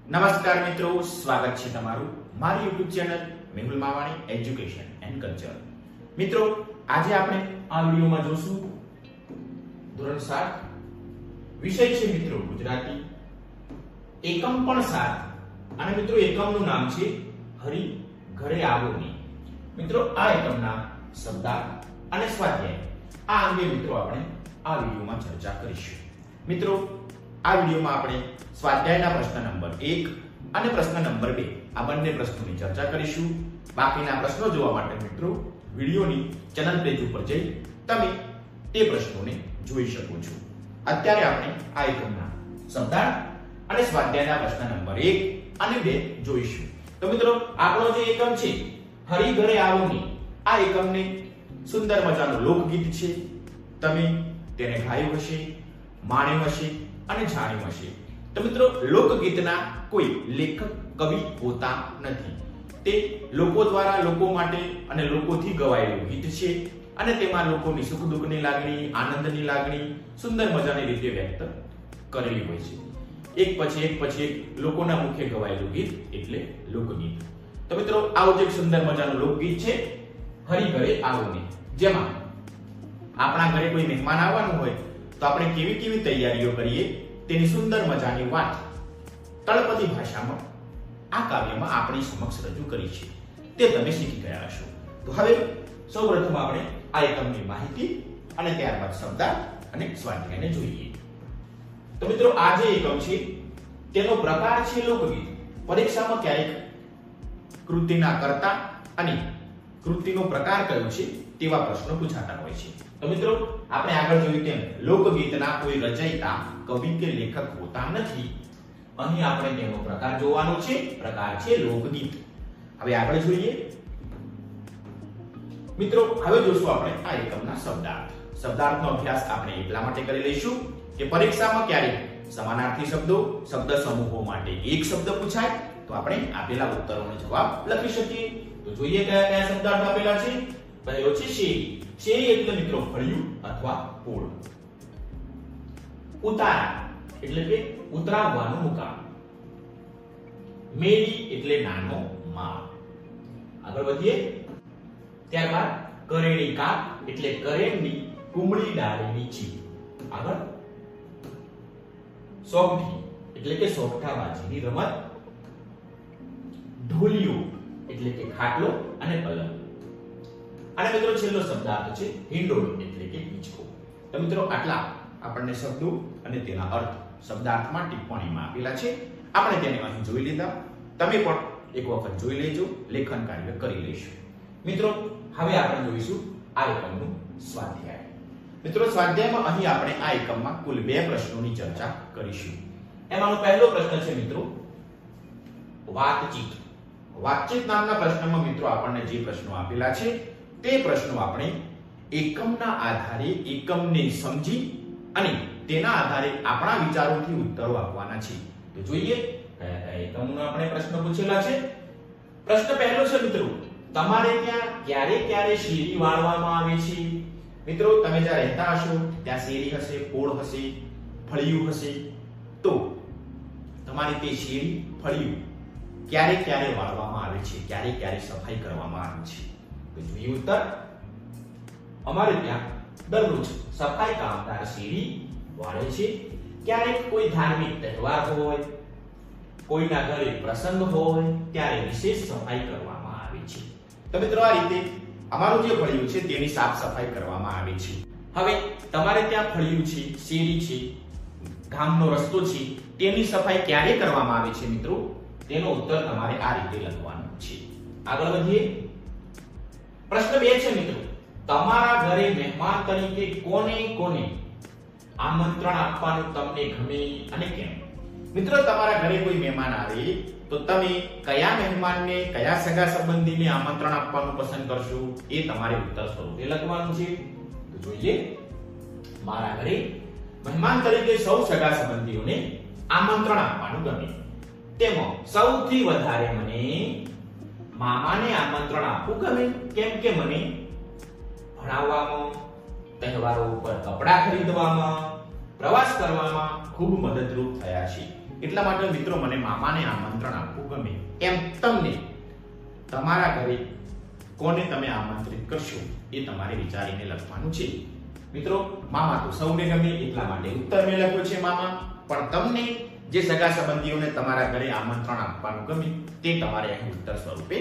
નમસ્કાર મિત્રો, સ્વાગત છે તમારું મારી YouTube channel Mehul Mavani education and culture. મિત્રો, આજે આપણે આ વિડિયોમાં જોશું ધોરણ 7 વિષય છે મિત્રો ગુજરાતી, એકમ પણ 7 અને મિત્રો એકમનું નામ છે હરી ઘરે આવો ની. મિત્રો આ એકમના શબ્દાર્થ અને સ્વાધ્યાય આ અંગે મિત્રો આપણે આ વિડિયોમાં ચર્ચા કરીશું. મિત્રો આ વિડિયોમાં આપણે સ્વાધ્યાયના પ્રશ્ન નંબર 1 અને પ્રશ્ન નંબર 2 આ બંને પ્રશ્નોની ચર્ચા કરીશું. બાકીના પ્રશ્નો જોવા માટે મિત્રો વિડિયોની ચેનલ પેજ ઉપર જઈ તમે તે પ્રશ્નોને જોઈ શકો છો. અત્યારે આપણે આ એકમના શબ્દાર્થ અને સ્વાધ્યાયના પ્રશ્ન નંબર 1 અને 2 જોઈશું. તો મિત્રો આપણો જે એકમ છે હરી ઘરે આવો ની, આ એકમને સુંદર મજાનું લોકગીત છે. તમે તેને ગાયું હશે, માણ્યું હશે અને જાણ્યું હશે. તો મિત્રો લોકગીતના કોઈ લેખક કવિ હોતા નથી. તે લોકો દ્વારા લોકો માટે અને લોકોથી ગવાયેલું ગીત છે અને તેમાં લોકોની સુખ દુઃખની લાગણી, આનંદની લાગણી સુંદર મજાની રીતે વ્યક્ત કરેલી હોય છે. એક પછી એક લોકોના મુખે ગવાયેલું ગીત એટલે લોકગીત. તો મિત્રો આવું જ એક સુંદર મજાનું લોકગીત છે હરી ઘરે આવો ની, જેમાં આપણા ઘરે કોઈ મહેમાન આવવાનું હોય તો આપણે કેવી કેવી તૈયારીઓ કરીએ તેની સુંદર મજાની વાત તળપદી ભાષામાં આ કાવ્યમાં આપણી સમક્ષ રજૂ કરી છે. તે તમે શીખી ગયા હશો. તો હવે સૌપ્રથમ આપણે આ એકમની માહિતી અને ત્યારબાદ શબ્દાર્થ અને સ્વાધ્યાયને જોઈએ. તો મિત્રો આ જે એકમ છે તેનો પ્રકાર છે લોકગીત. પરીક્ષામાં ક્યારેક કૃતિના કર્તા અને કૃતિનો પ્રકાર કયો છે તેવા પ્રશ્નો પૂછાતા હોય છે. તો મિત્રો આપણે આગળ જોયું તેમ લોકગીતના કોઈ રચયિતા, કવિ કે લેખક હોતા નથી. અહીં આપણે તેનો પ્રકાર જોવાનો છે. પ્રકાર છે લોકગીત. હવે આગળ જોઈએ મિત્રો. હવે જોશું આપણે આ એકમના શબ્દાર્થ. શબ્દાર્થનો અભ્યાસ આપણે એટલા માટે કરી લઈશું કે પરીક્ષામાં ક્યારેક સમાનાર્થી શબ્દો, શબ્દ સમૂહો માટે એક શબ્દ પૂછાય તો આપણે આપેલા ઉત્તરોનો જવાબ લખી શકીએ. તો જોઈએ કયા કયા શબ્દાર્થ આપેલા છે. પહેલો છે શેરી. શેરી એટલે મિત્રો ફળિયું અથવા પોળ. ઉતારા એટલે કે ઉતરાવવાનું મુકામ. મેડી એટલે નાનો માળ. આગળ વધીએ. ત્યારબાદ કરેણી કાપ એટલે કરેણની કુમળી ડાળીની ચીપ. આગળ સોગઠી એટલે કે સોગઠાબાજીની રમત. ઢોલિયો એટલે કે ખાટલો અને પલંગ. અને મિત્રો છેલ્લો શબ્દાર્થ છે હિંડોળ એટલે કે હિંચકો. તો મિત્રો આટલા આપણને શબ્દો અને તેના અર્થ શબ્દાર્થમાં ટિપ્પણીમાં આપેલા છે. આપણે તેને અહીં જોઈ લીધા. તમે પણ એક વખત જોઈ લેજો, લેખન કાર્ય કરી લેશો. મિત્રો હવે આપણે જોઈશું આ એકમનું સ્વાધ્યાય. મિત્રો સ્વાધ્યાયમાં અહીં આપણે આ એકમમાં કુલ 2 પ્રશ્નોની ચર્ચા કરીશું. એમાંનો પહેલો પ્રશ્ન છે મિત્રો વાતચીત. વાતચીત નામના પ્રશ્નમાં મિત્રો આપણને જે પ્રશ્નો આપેલા છે તે પ્રશ્નો આપણે એકમના આધારે એકમને સમજી અને તેના આધારે આપણા વિચારોથી ઉત્તરો આપવાના છે. તો જોઈએ કયા કયા એકમનો આપણે પ્રશ્ન પૂછેલા છે. પ્રશ્ન પહેલો છે મિત્રો, તમારે ત્યાં ક્યારે ક્યારે શેરી વાળવામાં આવે છે? મિત્રો તમે જ્યાં રહેતા હશો ત્યાં શેરી હશે, પોળ હશે, ફળિયું હશે. તો તમારી તે શેરી, ફળિયું ક્યારે ક્યારે વાળવામાં આવે છે, ક્યારે ક્યારે સફાઈ કરવામાં આવે છે? તો જોઈએ ઉત્તર. અમારે ત્યાં દરરોજ સફાઈ કામદાર શેરી વાળે છે. ક્યારેક કોઈ ધાર્મિક તહેવાર હોય, કોઈના ઘરે પ્રસંગ હોય ત્યારે વિશેષ સફાઈ કરવામાં આવે છે. તો મિત્રો આ રીતે અમારું જે ફળિયું છે તેની સાફ સફાઈ કરવામાં આવે છે. હવે તમારે ત્યાં ફળિયું છે, શેરી છે, ગામનો રસ્તો છે, તેની સફાઈ ક્યારે કરવામાં આવે છે મિત્રો? તેનો ઉત્તર તમારે આ રીતે લખવાનો છે. આગળ વધીએ. પ્રશ્ન 2 છે મિત્રો, તમારા ઘરે મહેમાન તરીકે કોને કોને આમંત્રણ આપવાનું તમને ગમે અને કેમ? મિત્રો તમારા ઘરે કોઈ મહેમાન આવે તો તમે કયા મહેમાનને, કયા સગા સંબંધીને આમંત્રણ આપવાનું પસંદ કરશો એ તમારે ઉત્તર સ્વરૂપે લખવાનું છે. તો જોઈએ. મારા ઘરે મહેમાન તરીકે સૌ સગા સંબંધીઓને આમંત્રણ આપવાનું ગમે. તેમાં સૌથી વધારે મને મામાને આમંત્રણ આપવું ગમે. કેમ કે મને ભણાવવામાં, તહેવારો ઉપર કપડાં ખરીદવામાં, પ્રવાસ કરવામાં ખૂબ મદદરૂપ થયા છે. એટલા માટે મિત્રો મને મામાને આમંત્રણ આપવું ગમે. એમ તમને તમારા ઘરે કોને તમે આમંત્રિત કરશો એ તમારે વિચારીને લખવાનું છે. મિત્રો મામા તો સૌને ગમે એટલા માટે ઉત્તર મેં લખ્યો છે મામા, પણ તમને જે સગા સંબંધીઓને તમારા ઘરે આમંત્રણ આપવાનું ગમે તે તમારે અહીં ઉત્તર સ્વરૂપે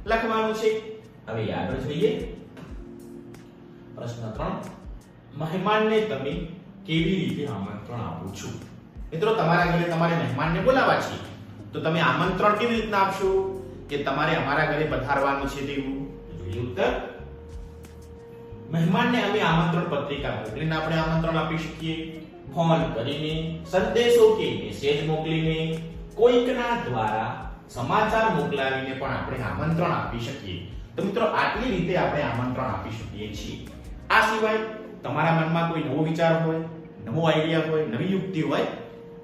લખવાનું છે. હવે આગળ જોઈએ પ્રશ્ન 3. મહેમાનને તમે કેવી રીતે આમંત્રણ આપો છો? મિત્રો તમારા ઘરે તમારે મહેમાનને બોલાવવા છે તો તમે આમંત્રણ કેવી રીતના આપશો કે તમારે અમારા ઘરે પધારવાનું છે તેવું? જોઈએ ઉત્તર. મહેમાનને અમે આમંત્રણ પત્રિકા મોકલીને આપણે આમંત્રણ આપી શકીએ, ફોન કરીને, સંદેશો કે મેસેજ મોકલીને, કોઈકના દ્વારા સમાચાર મોકલાવીને પણ આપણે આમંત્રણ આપી શકીએ. તો મિત્રો આટલી રીતે આપણે આમંત્રણ આપી શકીએ છીએ. આ સિવાય તમારા મનમાં કોઈ નવો વિચાર હોય, નવો આઈડિયા હોય, નવી યુક્તિ હોય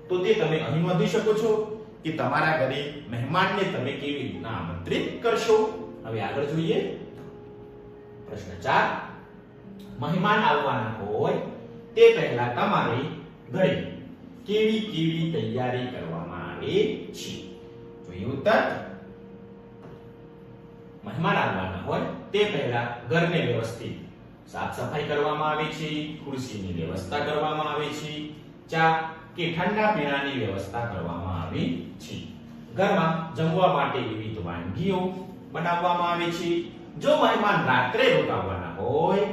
તો તે તમે અહીં નોંધી શકો છો કે તમારા ઘરે મહેમાનને તમે કેવી રીતના આમંત્રિત કરશો. હવે આગળ જોઈએ પ્રશ્ન 4. મહેમાન આવવાના હોય તે પહેલા તમારે ઘરે કેવી કેવી તૈયારી કરવામાં આવે છે? જોઈએ ઉત્તર. મહેમાન આવવાના હોય તે પહેલા ઘરને વ્યવસ્થિત સાફ સફાઈ કરવામાં આવે છે, ખુરશીની વ્યવસ્થા કરવામાં આવે છે, ચા કે ઠંડા પીણાની વ્યવસ્થા કરવામાં આવે છે. ઘરમાં જમવા માટે વિવિધ વાનગીઓ બનાવવામાં આવે છે. જો મહેમાન રાત્રે રોકાવાના હોય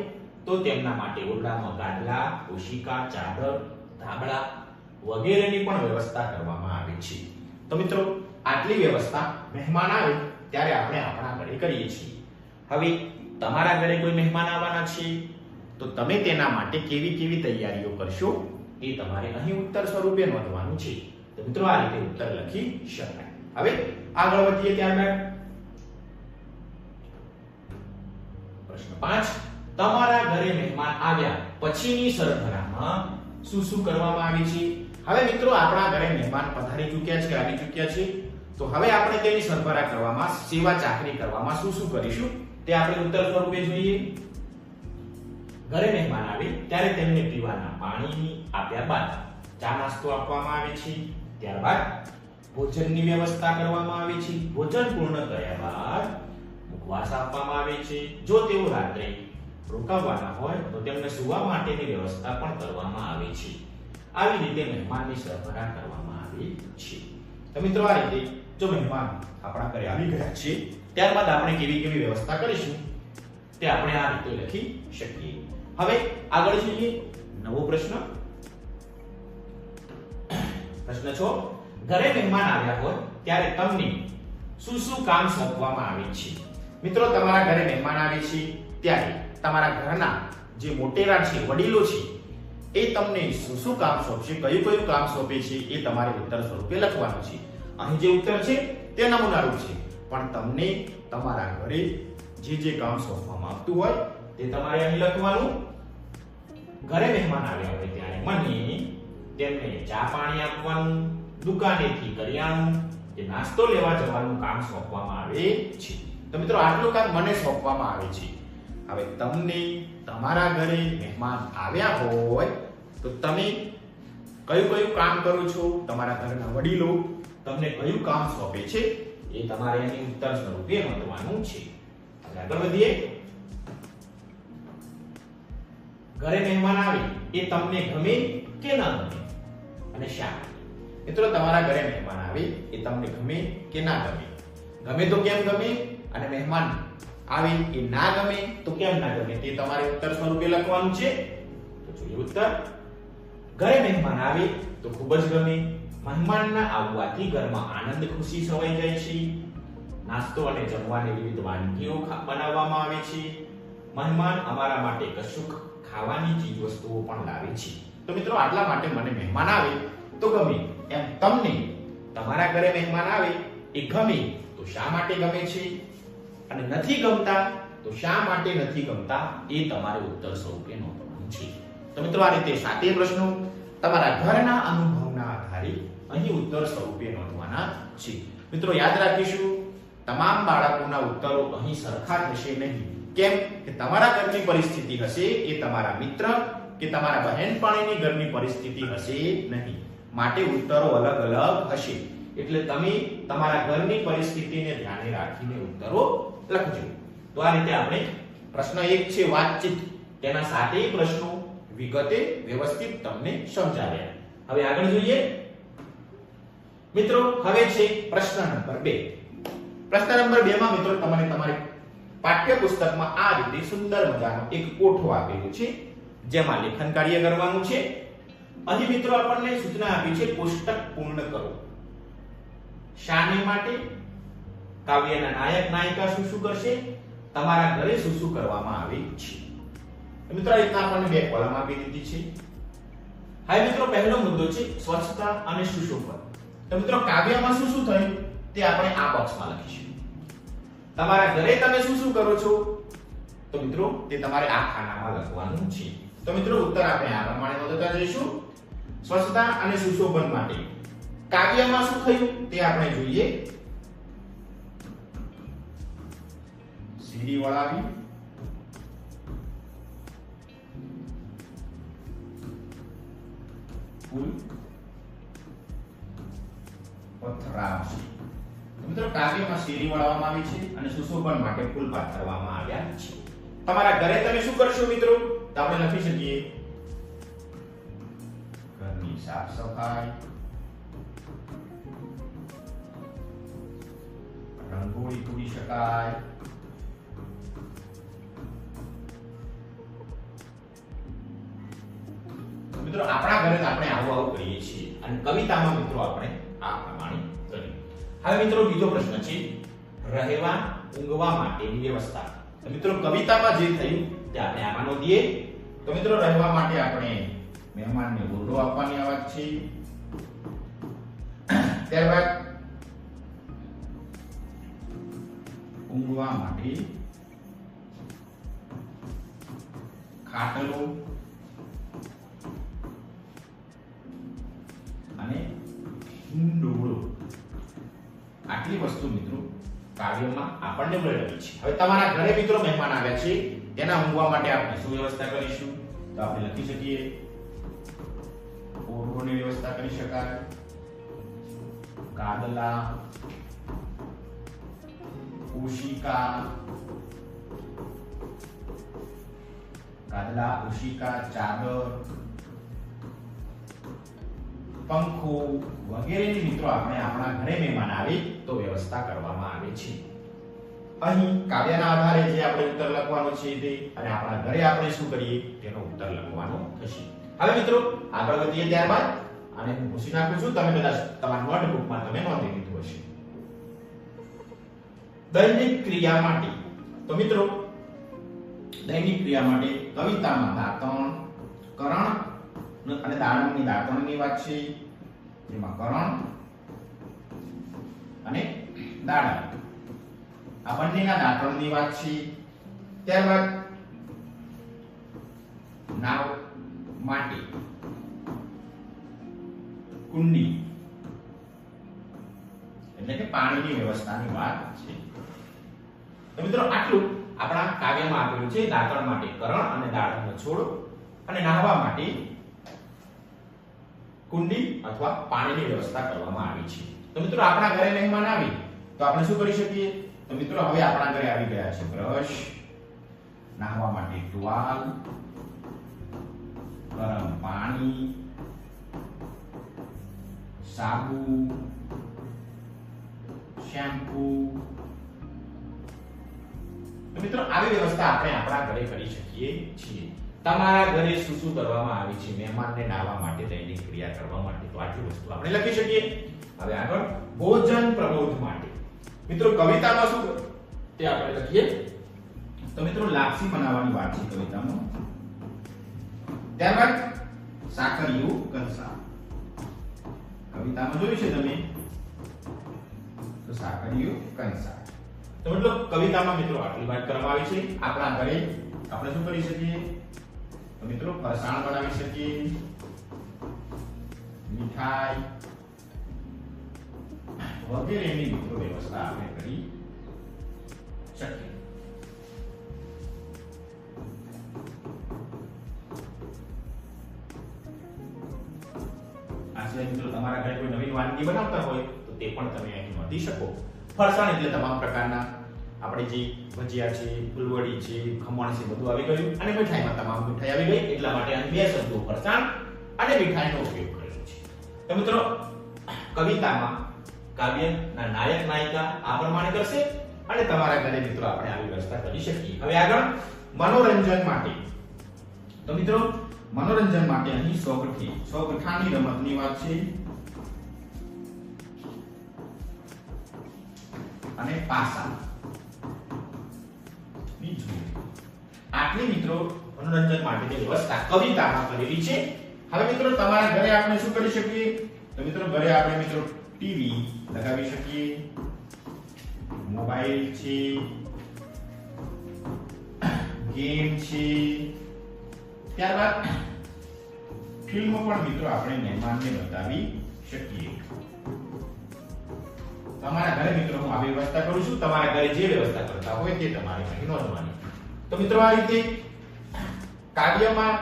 તો તેમના માટે ઓરડામાં ગાદલા, ઓશિકા, ચાદર, ધાબળા વગેરેની પણ વ્યવસ્થા કરવામાં આવે છે. તો મિત્રો આટલી વ્યવસ્થા મહેમાન આવે ત્યારે આપણે આપણા ઘરે કરીએ છીએ. હવે તમારા ઘરે કોઈ મહેમાન આવવાના છે તો તમે તેના માટે કેવી કેવી તૈયારીઓ કરશો એ તમારે અહીં ઉત્તર સ્વરૂપે નોંધવાનું છે. તો મિત્રો આ રીતે ઉત્તર લખી શકાય. હવે આગળ વધીએ ત્યારબાદ પ્રશ્ન 5. તમારા ઘરે મહેમાન આવ્યા પછીની સરભરામાં શું શું કરવામાં આવે છે? હવે મિત્રો આપણા ઘરે મહેમાન પધારી ચૂક્યા છે, આવી ચૂક્યા છે, તો હવે આપણે તેની સરભરા કરવામાં, સેવા ચાકરી કરવામાં શું શું કરીશું તે આપણે ઉત્તર સ્વરૂપે જોઈએ. ઘરે મહેમાન આવે ત્યારે તેમને પીવાના પાણીની આપ્યા બાદ ચા નાસ્તો આપવામાં આવે છે. ત્યારબાદ ભોજનની વ્યવસ્થા કરવામાં આવે છે. ભોજન પૂર્ણ કર્યા બાદ મુખવાસ આપવામાં આવે છે. જો તેઓ રાત્રે રોકાવાના હોય તો તેમને સુવા માટેની વ્યવસ્થા પણ કરવામાં આવે છે. આવી રીતે મહેમાનની સરભરા કરવામાં આવે છે. તો મિત્રો આ રીતે જો મહેમાન આપણા ઘરે આવી ગયા છે ત્યારબાદ આપણે કેવી કેવી વ્યવસ્થા કરીશું તે આપણે આ રીતે લખી શકીએ. હવે આગળ જોઈએ નવો પ્રશ્ન. પ્રશ્ન 6. ઘરે મહેમાન આવ્યા હોય ત્યારે તમને શું શું કામ સોંપવામાં આવે છે? મિત્રો તમારા ઘરે મહેમાન આવે છે ત્યારે તમારા ઘરના જે મોટેરા છે, વડીલો છે, એ તમને શું શું કામ સોંપશે, કયું કયું કામ સોંપે છે એ તમારે ઉત્તર સ્વરૂપે લખવાનું છે. અહીં જે ઉત્તર છે તે નમૂનારૂપ છે, પણ તમને તમારા ઘરે જે જે કામ સોંપવામાં આવતું હોય તે તમારે અહીં લખવાનું. ઘરે મહેમાન આવ્યા હોય ત્યારે મને તેમને ચા પાણી આપવાનું, દુકાનેથી કરિયાણું કે નાસ્તો લેવા જવાનું કામ સોંપવામાં આવે છે. તો મિત્રો આટલું કામ મને સોંપવામાં આવે છે. હવે તમને તમારા ઘરે મહેમાન આવ્યા હોય તો તમે કયું કયું કામ કરો છો, તમારા ઘરના વડીલો તમને કયું કામ સોંપે છે એ તમારે એની ઉત્તર સ્વરૂપે નોંધવાનું છે. આગળ વધીએ. ઘરે મહેમાન આવે એ તમને ગમે કે ના ગમે અને શા માટે? મિત્રો તમારા ઘરે મહેમાન આવે એ તમને ગમે કે ના ગમે? ગમે તો કેમ ગમે, અને મહેમાન આવે એ ના ગમે તો કેમ ના ગમે તે તમારે ઉત્તર સ્વરૂપે લખવાનું છે. તો જોઈએ ઉત્તર. ઘરે મહેમાન આવે તો ખૂબ જ ગમે. મહેમાનના આવવાથી ઘરમાં આનંદ ખુશી છવાઈ જાય છે. નાસ્તો અને જમવાની વિવિધ વાનગીઓ બનાવવામાં આવે છે. મહેમાન અમારા માટે કશુંક ખાવાની ચીજ વસ્તુઓ પણ લાવે છે. તો મિત્રો આટલા માટે મને મહેમાન આવે તો ગમે. એમ તમને તમારા ઘરે મહેમાન આવે એ ગમે તો શા માટે ગમે છે, અને નથી ગમતા તો શા માટે નથી ગમતા એ તમારે ઉત્તર સ્વરૂપે નોંધવાનું છે. તો મિત્રો આ રીતે 7 પ્રશ્નો તમારા ઘરના અનુભવના આધારે અહીં ઉત્તર સ્વરૂપે નોંધવાના છે. મિત્રો યાદ રાખીશું, તમામ બાળકોના ઉત્તરો અહીં સરખા થશે નહીં. કેમ કે તમારા ઘરની પરિસ્થિતિ હશે એ તમારા મિત્ર કે તમારા બહેનપણીની ઘરની પરિસ્થિતિ હશે નહીં. માટે ઉત્તરો અલગ અલગ હશે. એટલે તમે તમારા ઘરની પરિસ્થિતિને ધ્યાને રાખીને ઉત્તરો લખજો. તો આ રીતે આપણે પ્રશ્ન 1 છે વાતચીત, તેના 7 પ્રશ્નો વિગતે વ્યવસ્થિત તમને સમજાવ્યા. હવે આગળ જોઈએ મિત્રો. હવે છે પ્રશ્ન નંબર 2. પ્રશ્ન નંબર 2 માં મિત્રો તમારે તમારી પાઠ્યપુસ્તકમાં આ રીતે સુંદર મજાનો એક કોઠો આપેલો છે, જેમાં લેખન કાર્ય કરવાનું છે. અહીં મિત્રો આપણને સૂચના આપી છે કોષ્ટક પૂર્ણ કરો. શાને માટે? કાવ્યના નાયક નાયિકા શું શું કરશે, તમારા ઘરે શું શું કરવામાં આવે છે. મિત્રો આ રીતના આપણને 2 કોલમ આપી દીધી છે. હવે મિત્રો પહેલો મુદ્દો છે સ્વચ્છતા અને સુશોભન. તો મિત્રો કાવ્યમાં શું શું થયું તે આપણે આ બોક્સમાં લખીશું. તમારા ઘરે તમે શું શું કરો છો, તો મિત્રો તે તમારે આ ખાનામાં લખવાનું છે. તો મિત્રો ઉત્તર આપણે આ પ્રમાણે નોંધતા જઈશું. સ્વચ્છતા અને સુશોભન માટે કાવ્યમાં શું થયું તે આપણે જોઈએ. સીડી વળાવી, ફૂલ પથરાવશે. મિત્રો કાવ્યમાં સીડી વળાવવામાં આવી છે અને સુશોભન માટે ફૂલ પાથરવામાં આવ્યા છે. તમારા ઘરે તમે શું કરશો મિત્રો, તો આપણે લખી શકીએ ઘરની સાફ સફાઈ, રંગોળી પૂરી શકાય, મિત્રો આપણા ઘરે આપણે આવું આવું કરીએ છીએ. અને કવિતામાં મિત્રો આપણે આ પ્રમાણે કરીએ. હવે મિત્રો બીજો પ્રશ્ન છે રહેવા ઊંઘવા માટેની વ્યવસ્થા. તો મિત્રો કવિતામાં જે થયું તે આપણે આમાં નોંધીએ. તો મિત્રો રહેવા માટે આપણે મહેમાનને ઓરડો આપવાની વાત છે. ત્યારબાદ ઊંઘવા માટે ખાટલો અને હિંડોળો, આટલી વસ્તુ મિત્રો કાવ્યમાં આપણને મેળવી છે. હવે તમારા ઘરે મિત્રો મહેમાન આવ્યા છે, તેના ઊંઘવા માટે આપણે શું વ્યવસ્થા કરીશું, તો આપણે લખી શકીએ ઓરડોની વ્યવસ્થા કરી શકાય, ગાદલા, ઓશિકા, ગાદલા, ઓશિકા, ચાદર, પંખો વગેરેની મિત્રો આપણે આપણા ઘરે મહેમાન આવે તો વ્યવસ્થા કરવામાં આવે છે. અહીં કાવ્યના આધારે જે આપણે ઉત્તર લખવાનો છે તે, અને આપણા ઘરે આપણે શું કરીએ તેનો ઉત્તર લખવાનો થશે. હવે મિત્રો આગળ વધીએ. ત્યારબાદ આને હું પૂછી નાખું છું, તમે કદાચ તમારા નોટબુકમાં તમે નોંધી લીધું હશે. દૈનિક ક્રિયા માટે. તો મિત્રો દૈનિક ક્રિયા માટે કવિતામાં દાંતણ, કરણ અને દાડમની દાંતણની વાત છે. જેમાં કરણ અને દાડમ આ બંનેના દાંતણની વાત છે. ત્યારબાદ નાવ માટે કુંડી એટલે કે પાણીની વ્યવસ્થાની વાત છે. તો મિત્રો આટલું આપણા કાવ્યમાં આપેલું છે. દાંતણ માટે કરણ અને દાડમનો છોડ, અને નાહવા માટે કુંડી અથવા પાણીની વ્યવસ્થા કરવામાં આવી છે. તો મિત્રો આપણા ઘરે મહેમાન આવી તો આપણે શું કરી શકીએ, તો મિત્રો હવે આપણા ઘરે આવી ગયા છે બ્રશ, નાહવા માટે ટુવાલ, ગરમ પાણી, સાબુ, શેમ્પૂ. તો મિત્રો આવી વ્યવસ્થા આપણે આપણા ઘરે કરી શકીએ છીએ. તમારા ઘરે શું શું કરવામાં આવે છે મહેમાનને નાહવા માટે, દૈનિક ક્રિયા કરવા માટે, તો આટલી વસ્તુ આપણે લખી શકીએ. હવે આગળ ભોજન પ્રબોધ માટે. મિત્રો કવિતામાં શું તે આપણે લખીએ. તો મિત્રો લાપસી બનાવવાની વાત છે કવિતામાં. ત્યારબાદ સાકરિયું કંસાર. કવિતામાં જોયું છે તમે, તો સાકરિયું કંસાર. તો મતલબ કવિતામાં મિત્રો આટલી વાત કરવામાં આવી છે. આપણા ઘરે આપણે શું કરી શકીએ, તો મિત્રો ફરસાણ બનાવી શકીએ, મીઠાઈ વગેરેની મિત્રો વ્યવસ્થા આપણે કરી શકીએ. આ સિવાય મિત્રો વાનગી બનાવતા હોય તો તે પણ તમે અહીં નોંધી શકો. ફરસાણ એટલે તમામ પ્રકારના આપણે જે ભજીયા છે, ફૂલવડી છે, ખમણ છે બધું આવી ગયું અને મીઠાઈમાં તમામ મીઠાઈ આવી ગઈ. એટલા માટે અહીં બે શબ્દો ફરસાણ અને મીઠાઈનો ઉપયોગ કરેલો છે. તો મિત્રો કવિતામાં કાવ્યના નાયક નાયિકા આ પ્રમાણે કરશે અને તમારા ઘરે મિત્રો આપણે આવી વ્યવસ્થા કરી શકીએ. હવે આગળ મનોરંજન માટે. તો મિત્રો મનોરંજન માટે અહીં સોગઠાની રમતની વાત છે અને પાસા ની જોડી. આટલી મિત્રો મનોરંજન માટેની વ્યવસ્થા કવિતામાં કરેલી છે. હવે મિત્રો તમારા ઘરે આપણે શું કરી શકીએ? તો મિત્રો ઘરે આપણે મિત્રો ટીવી લગાવી શકીએ, મોબાઈલ છે, ગેમ છે, ત્યારબાદ ફિલ્મો પણ મિત્રો આપણે મહેમાનને બતાવી શકીએ. તમારા ઘરે મિત્રો હું આવી વ્યવસ્થા કરું છું. તમારા ઘરે જે વ્યવસ્થા કરતા હોય તે તમારે અહીં નોંધવાની. તો મિત્રો આ રીતે કાવ્યમાં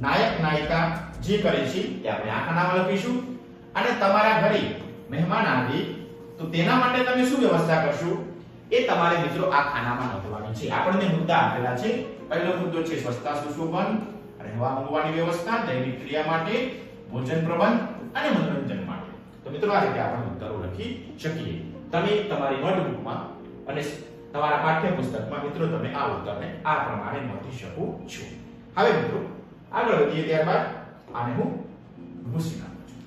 નાયક નાયિકા જે કરે છે તે આપણે આ ખાનામાં લખીશું અને તમારા ઘરે મહેમાન આવે તો તેના માટે તમે શું વ્યવસ્થા કરશો એ તમારે મિત્રો આ ખાનામાં નોંધવાની છે. આપણને મુદ્દા આપેલા છે. પહેલો મુદ્દો છે સ્વચ્છતા સુશોભન, રહેવા ઊંઘવાની વ્યવસ્થા, દૈનિક ક્રિયા માટે, ભોજન પ્રબંધ અને મનોરંજન માટે. તો મિત્રો આ રીતે આપણે ઉત્તરો લખી શકીએ. તમે તમારી નોટબુકમાં અને તમારા પાઠ્યપુસ્તકમાં મિત્રો તમે આ ઉત્તરને આ પ્રમાણે નોંધી શકો છો. હવે મિત્રો આગળ વધીએ. ત્યારબાદ આને હું ભૂસી નાખું છું.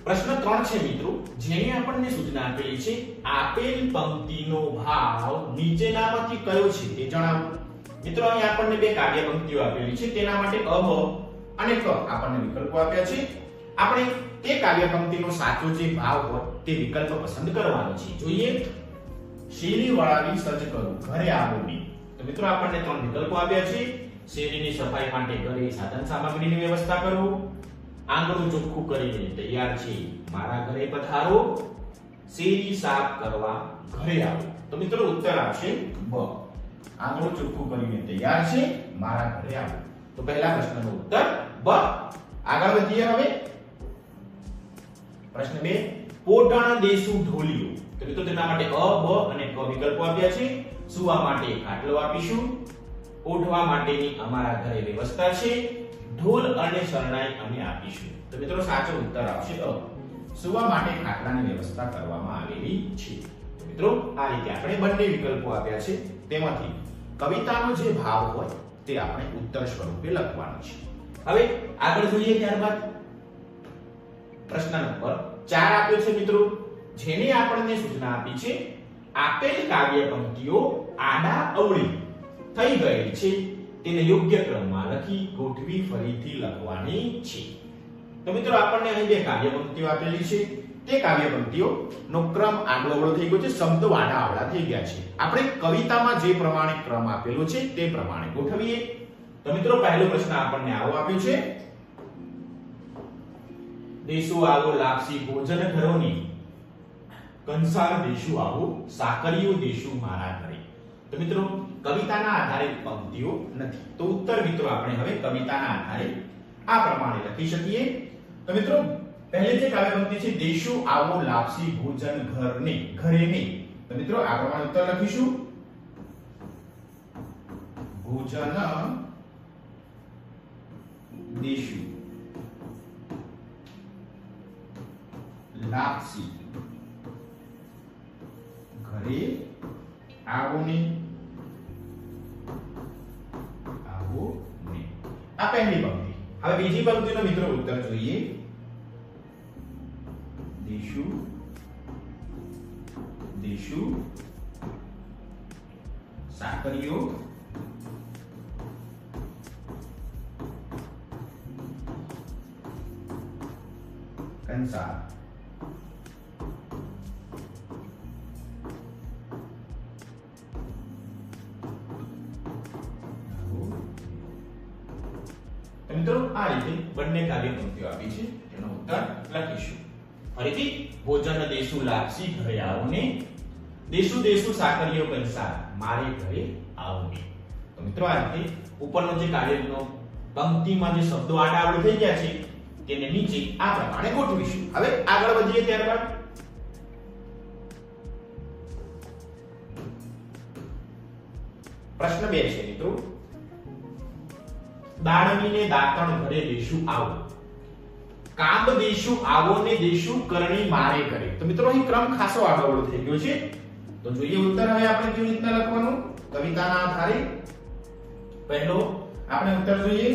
પ્રશ્ન 3 છે મિત્રો, જેની આપણને સૂચના આપેલી છે. આપેલ પંક્તિનો ભાવ નીચેનામાંથી કયો છે તે જણાવો. મિત્રો અહીં આપણને બે કાવ્ય પંક્તિઓ આપેલી છે. તેના માટે અ, બ અને ક આપણને વિકલ્પો આપ્યા છે. આપણે તે કાવ્ય પંક્તિનો સાચો જે ભાવ હોય તે વિકલ્પ પસંદ કરવાનો છે. જોઈએ. શેરી વળાવી સજ્જ કરું, ઘરે આવો ની. તો મિત્રો આપણને 3 વિકલ્પો આપ્યા છે. શેરીની સફાઈ માટે ઘરે સાધન સામગ્રીની વ્યવસ્થા કરો, આંગણું ચોખ્ખું કરીને તૈયાર છે, મારા ઘરે પધારો, શેરી સાફ કરવા ઘરે આવો. તો મિત્રો ઉત્તર આવશે બ. આંગણું ચોખ્ખું કરીને તૈયાર છે, મારા ઘરે આવો. તો પહેલા પ્રશ્નનો ઉત્તર બ. આગળ વધીએ. હવે પ્રશ્ન 2, પોઢણ દેશું ઢોલિયો. તો મિત્રો તેના માટે અ, બ અને ક વિકલ્પો આપ્યા છે. સુવા માટે ખાટલો આપીશું, ઓઢવા માટેની અમારા ઘરે વ્યવસ્થા છે, ઢોલ અને શરણાઈ અમે આપીશું. તો મિત્રો સાચો ઉત્તર આવશે અ. સુવા માટે ખાટલાની વ્યવસ્થા કરવામાં આવેલી છે. તો મિત્રો આ રીતે આપણે બંને વિકલ્પો આપ્યા છે. તેમાંથી કવિતાનો જે ભાવ હોય તે આપણે ઉત્તર સ્વરૂપે લખવાનો છે. હવે આગળ જોઈએ. ત્યારબાદ પ્રશ્ન નંબર 4 આપ્યો છે મિત્રો, જેની આપણને સૂચના આપી છે. આપેલ કાવ્ય પંક્તિઓ આડા અવળી થઈ ગઈ છે, તેને યોગ્ય ક્રમમાં લખી ગોઠવી ફરીથી લખવાની છે. તો મિત્રો આપણને અહીં બે કાવ્ય પંક્તિઓ આપેલી છે. તે કાવ્ય પંક્તિઓનો ક્રમ આડો અવળો થઈ ગયો છે, શબ્દો આડા અવળા થઈ ગયા છે. આપણે કવિતામાં જે પ્રમાણે ક્રમ આપેલો છે તે પ્રમાણે ગોઠવીએ. તો મિત્રો પહેલો પ્રશ્ન આપણને આવો આપ્યો છે. દેશો આવો લાપસી ભોજન ઘરોની, કંસાર દેશો આવો સાકરીઓ દેશો મારા ઘરે. તો મિત્રો કવિતાના આધારે પંક્તિઓ નથી. તો ઉત્તર મિત્રો આપણે હવે કવિતાના આધારે આ પ્રમાણે લખી શકીએ. તો મિત્રો પહેલી જે કાવ્ય પંક્તિ છે, દેશો આવો લાપસી ભોજન ઘરે ને. તો મિત્રો આ પ્રમાણે ઉત્તર લખીશું. ભોજન દેશો લાપસી ઘરે આવો ને. આ પહેલી પંક્તિ. હવે બીજી પંક્તિનો મિત્રો ઉત્તર જોઈએ. દેશુ સાકરીઓ કંસાર મિત્રો આ રીતે બંને કાવ્ય પંક્તિઓ આપી છે, તેનો ઉત્તર લખીશું. ફરીથી ભોજન દેશુ લાપસી ઘરે આવો ને, દેશુ સાકરીઓ કંસાર મારે ઘરે આવો ને. તો મિત્રો આ રીતે ઉપરનો જે કાવ્યનો પંક્તિમાં જે શબ્દો આડાઅવળ થઈ ગયા છે તેને નીચે આ પ્રમાણે ગોઠવીશું. હવે આગળ વધીએ ત્યારબાદ પ્રશ્ન 2 છે મિત્રો. દાડમીને દાંતણ ઘરે દેશું આવો, કાંબ દેશું આવો ને દેશું કરણી મારે કરે. તો મિત્રો અહીં ક્રમ ખાસો આડાઅવળો થઈ ગયો છે. તો જોઈએ ઉત્તર હવે આપણે કેવી રીતના લખવાનું કવિતાના આધારે. પહેલો આપણે ઉત્તર જોઈએ.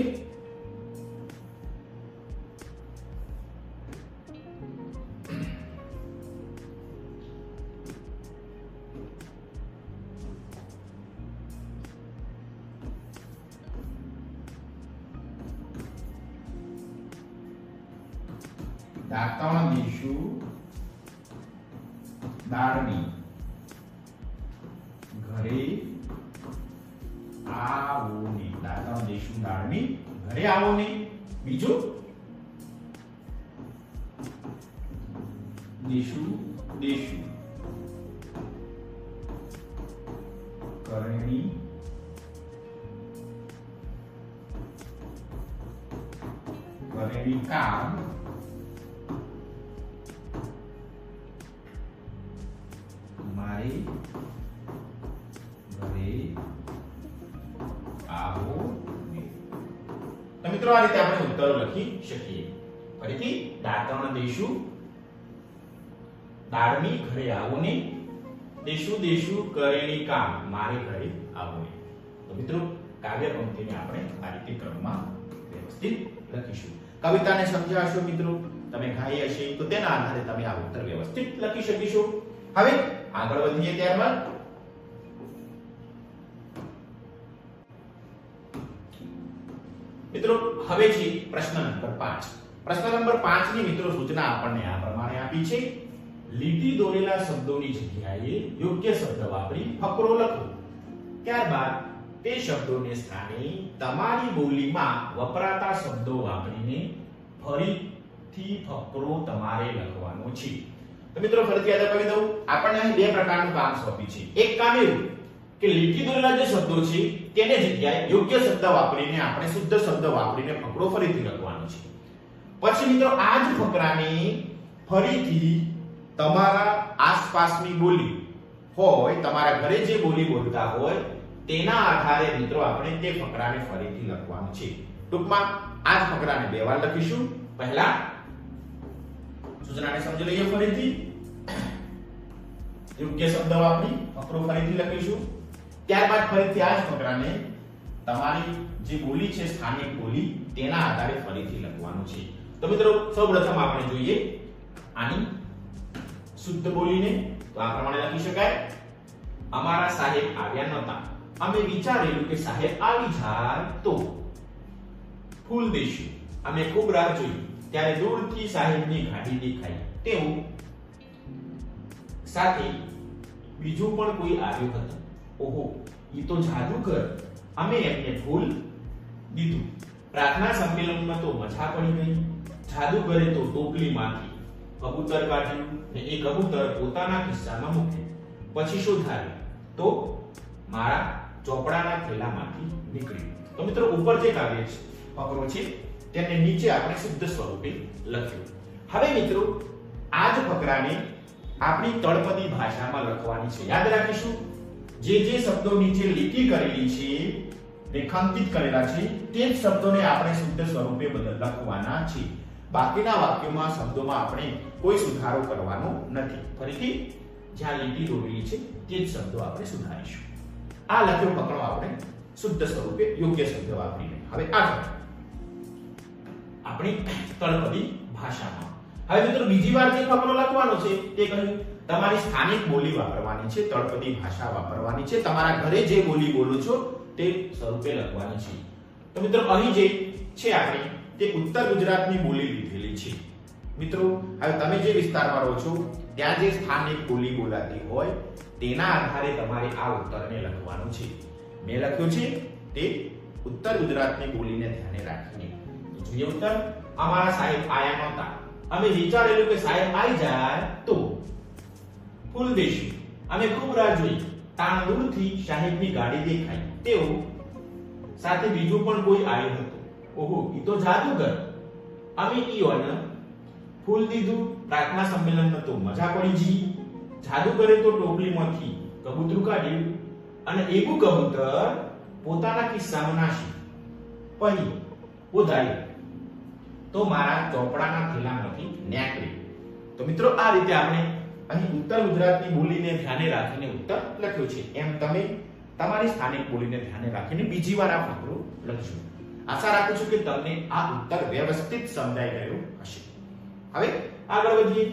દાંતણ દેશું દાડમી ઘરે આવો ને. દાંતણ દેશું દાડમી ઘરે આવો ને. બીજું દેશું દેશું કરણી કરણી કામ મારે ઘરે આવો ને. તો મિત્રો આ રીતે આપણે ઉત્તરો લખી શકીએ. ફરીથી દાંતણ દેશું દાડમી ઘરે આવો ને, દેશું દેશું કરેણી કામ મારે ઘરે આવો ને. તો મિત્રો કાવ્ય પંક્તિને આપણે આ રીતે ક્રમમાં વ્યવસ્થિત લખીશું. કવિતાને સમજ્યા હશો મિત્રો, તમે ગાઈ હશે તો તેના આધારે તમે આ ઉત્તર વ્યવસ્થિત લખી શકીશો. હવે આગળ વધીએ ત્યારબાદ મિત્રો હવે છે પ્રશ્ન નંબર 5. પ્રશ્ન નંબર 5 ની મિત્રો સૂચના આપણને આ પ્રમાણે આપી છે. લીટી દોરેલા શબ્દોની જગ્યાએ યોગ્ય શબ્દ વાપરી ફકરો લખો. ત્યારબાદ તે શબ્દોને સ્થાને તમારી બોલીમાં વપરાતા શબ્દો વાપરીને ફરીથી ફકરો તમારે લખવાનો છે. તો મિત્રો ફરીથી યાદ કરી દઉં, આપણને અહીં બે પ્રકારનું કામ સોંપ્યું છે. એક કામ એવું કે લીટી દોરેલા જે શબ્દો છે તેને જગ્યાએ યોગ્ય શબ્દ વાપરીને આપણે શુદ્ધ શબ્દ વાપરીને ફકરો ફરીથી લખવાનો છે. પછી મિત્રો આ જ ફકરાને ફરીથી તમારા આસપાસની બોલી હોય, તમારા ઘરે જે બોલી બોલતા હોય તેના આધારે મિત્રો આપણે તે ફકરાને ફરીથી લખવાનું છે. ટૂંકમાં આ જ ફકરાને બે વાર લખીશું. પહેલા સૂચનાને સમજી લઈએ ફરીથી. યોગ્ય શબ્દ વાપરી ફકરો ફરીથી લખીશું. ત્યારબાદ ફરીથી આ જ ફકરાને તમારી જે બોલી છે સ્થાનિક બોલી તેના આધારે ફરીથી લખવાનું છે. તો મિત્રો સૌપ્રથમ આપણે જોઈએ આની શુદ્ધ બોલીને. તો આ પ્રમાણે લખી શકાય. અમારા સાહેબ આવ્યા નહોતા, અમે વિચારેલું કે સાહેબ આવી જાય તો ફૂલ દેશું, અમે ખૂબ રાહ જોઈ ત્યારે દૂરથી સાહેબની ગાડી દેખાઈ તેવું સાથે બીજું પણ કોઈ આવ્યું હતું. ઓહો, ઈ તો જાદુગર, અમે એમને ફૂલ દીધું. પ્રાર્થના સંમેલનમાં તો મજા પડી ગઈ. જાદુગરે તો ટોપલીમાંથી કબૂતર કાઢ્યું ને એ કબૂતર પોતાના ખિસ્સામાં મૂક્યું. પછી શું થયું? તો મારા ચોપડાના થેલામાંથી નીકળ્યું. તો મિત્રો ઉપર જે કાવ્ય છે ફકરો છે તેને નીચે આપણે શુદ્ધ સ્વરૂપે લખ્યું. હવે મિત્રો આ જ ફકરાને આપણી તળપદી ભાષામાં લખવાની છે. યાદ રાખીશું જે જે શબ્દો નીચે લીટી કરેલી છે, રેખાંકિત કરેલા છે તે જ શબ્દોને આપણે શુદ્ધ સ્વરૂપે લખવાના છે. બાકીના વાક્યોમાં શબ્દોમાં આપણે કોઈ સુધારો કરવાનો નથી. ફરીથી જ્યાં લીટી દોરેલી છે તે જ શબ્દો આપણે સુધારીશું. આ લખ્યો ફકરો આપણે શુદ્ધ સ્વરૂપે યોગ્ય શબ્દ વાપરીને. હવે આગળ આપણી તળપદી ભાષામાં. હવે મિત્રો બીજી વાર જે ફકરો લખવાનો છે તે કહ્યું તમારી સ્થાનિક બોલી વાપરવાની છે, તળપદી ભાષા વાપરવાની છે. તમારા ઘરે જે બોલી બોલો છો તે સ્વરૂપે લખવાની છે. તો મિત્રો અહીં જે છે આપણે તે ઉત્તર ગુજરાતની બોલી લીધેલી છે. મિત્રો હવે તમે જે વિસ્તારમાં રહો છો ત્યાં જે સ્થાનિક બોલી બોલાતી હોય તેના આધારે તમારે આ ઉત્તરને લખવાનું છે. મેં લખ્યું છે તે ઉત્તર ગુજરાતની બોલીને ધ્યાને રાખીને. તો જોઈએ ઉત્તર. અમારા સાહેબ આયા નહોતા, અમે વિચારેલું કે સાહેબ આવી જાય તો ફૂલ દેશું, અમે ખૂબ રાહ જોઈ તાણ દૂરથી સાહેબની ગાડી દેખાઈ તેઓ સાથે બીજું પણ કોઈ આવ્યું હતું. ઓહો ઈ તો જાદુગર. અમે ઈઓને ફૂલ દીધું પ્રાર્થના સંમેલનમાં તો મજા પડી જી. જાદુગરે તો ટોપલીમાંથી કબૂતરું કાઢ્યું અને એવું કબૂતર પોતાના ખિસ્સામાં નાખ્યું. પછી ઉધાર્યું તો મારા ચોપડાના થેલામાંથી નીકળ્યું. તો મિત્રો આ રીતે આપણે અહીં ઉત્તર ગુજરાતની બોલીને ધ્યાને રાખીને ઉત્તર લખ્યો છે. એમ તમે તમારી સ્થાનિક બોલીને ધ્યાને રાખીને બીજી વાર આ ફકરો લખજો. આશા રાખું છું કે તમને આ ઉત્તર વ્યવસ્થિત સમજાઈ ગયો હશે. હવે આગળ વધીએ